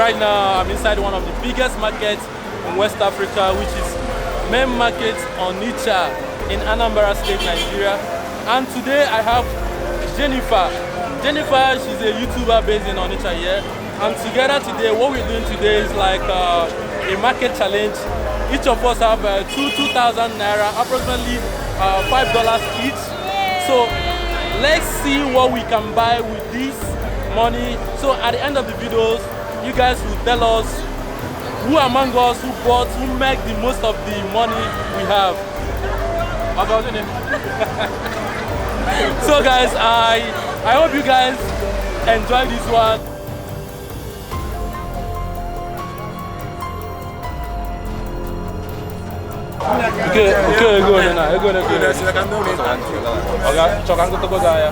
right now I'm inside one of the biggest markets in West Africa, which is main market Onitsha in Anambra State, Nigeria. And today I have Jennifer. Jennifer, she's a YouTuber based in Onitsha here. And together today, what we're doing today is like a market challenge. Each of us have 2,000 naira, approximately $5 each. So let's see what we can buy with this money. So at the end of the videos, you guys will tell us who among us who bought, who make the most of the money we have. So guys, I hope you guys enjoy this one. Okay, go on now. Go on. Okay, chokan ko to go there.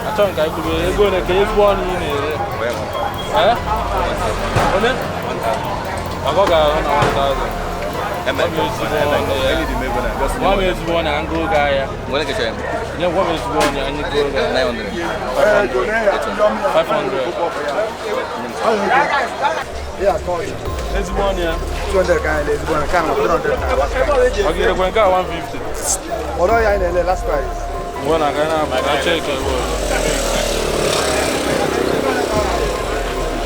Achon kai ku be go na ke born in eh? One? Ako ga na 1,000. One is born and go guy. What is it? Yeah, one is born and you go 900. 500. Yeah, call you. Let's one here. 200 guy, let's one can 300. Okay, the one car 150. Although I in the last price. One I can check it.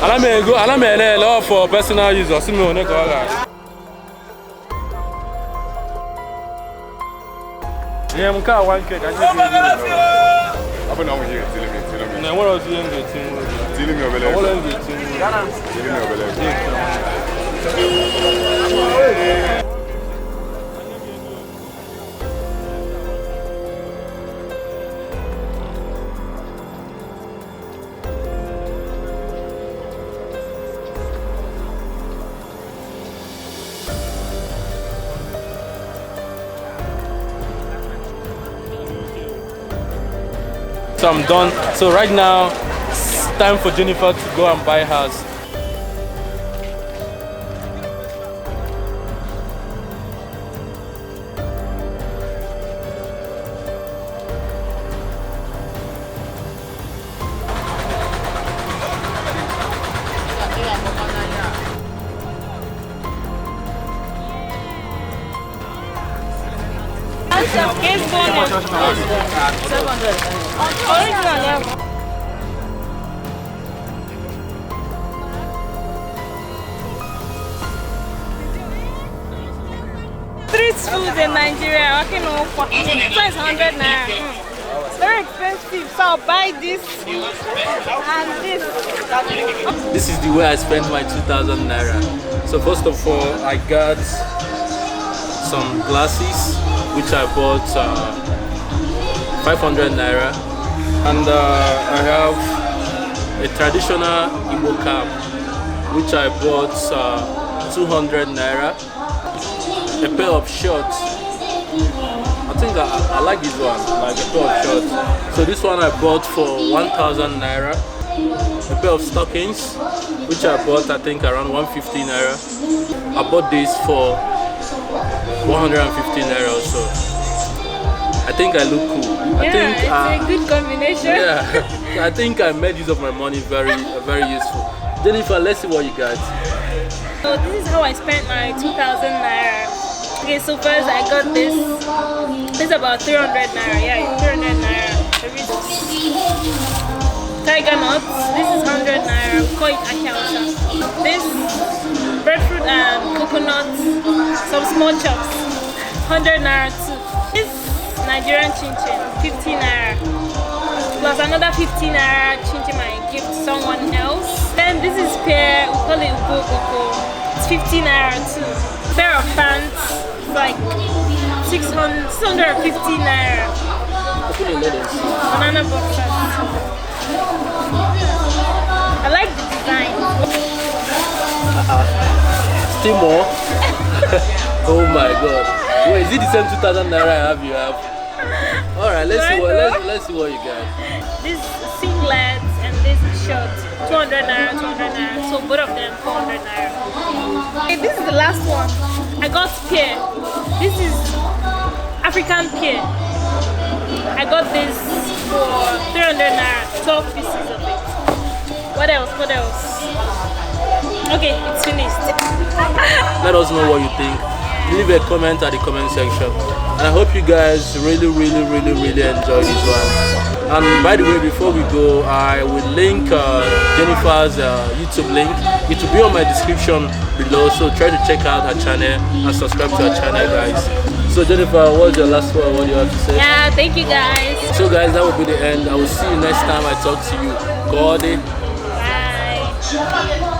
Alame go for personal use or simi one go guys. Yeah, I'm car 1K. I just I'm not here. Tell me. No, what was you getting? Tell me over there. What are you getting? Tell me over there. So I'm done. So right now, it's time for Jennifer to go and buy hers. Street food in Nigeria, okay, no, so it's 100 naira. It's very expensive, so I'll buy this and this. This is the way I spent my 2,000 naira. So first of all, I got some glasses, which I bought 500 naira, and I have a traditional Igbo cap, which I bought 200 naira. A pair of shorts. I think I like this one, like a pair of shorts. So this one I bought for 1,000 naira. A pair of stockings, which I bought I think around 150 naira. I bought this for 150 naira also. I think I look cool. I think it's a good combination. Yeah, I think I made use of my money very useful. Jennifer, let's see what you got. So this is how I spent my 2,000 naira. Okay, so first I got this. This is about 300 naira. Yeah, 300 naira. Tiger nuts. This is 100 naira. We call it akausa. This breadfruit and coconut. Some small chops. 100 naira too. This Nigerian chinchin. 50 naira. Plus another 50 naira chinchin I give to someone else. Then this is pear. We call it ukoko. It's 50 naira too. Pair of pants. Like 650 naira. Banana boxers. I like the design. Still more? Oh my god. Wait, is it the same 2,000 naira I have you have? Alright, let's see what you got. This singlets and this shirt. 200 naira, 200 naira. So both of them 400 naira. Okay, this is the last one. I got pear. This is African pear. I got this for 300 naira, 12 pieces of it. What else? Okay, it's finished. Let us know what you think. Leave a comment at the comment section. And I hope you guys really enjoy this one. And by the way, before we go, I will link Jennifer's YouTube link. It will be on my description below, so try to check out her channel and subscribe to her channel, guys. So Jennifer, what's your last word? What do you have to say? Yeah, thank you guys. So guys, that will be the end. I will see you next time I talk to you. God. Bye.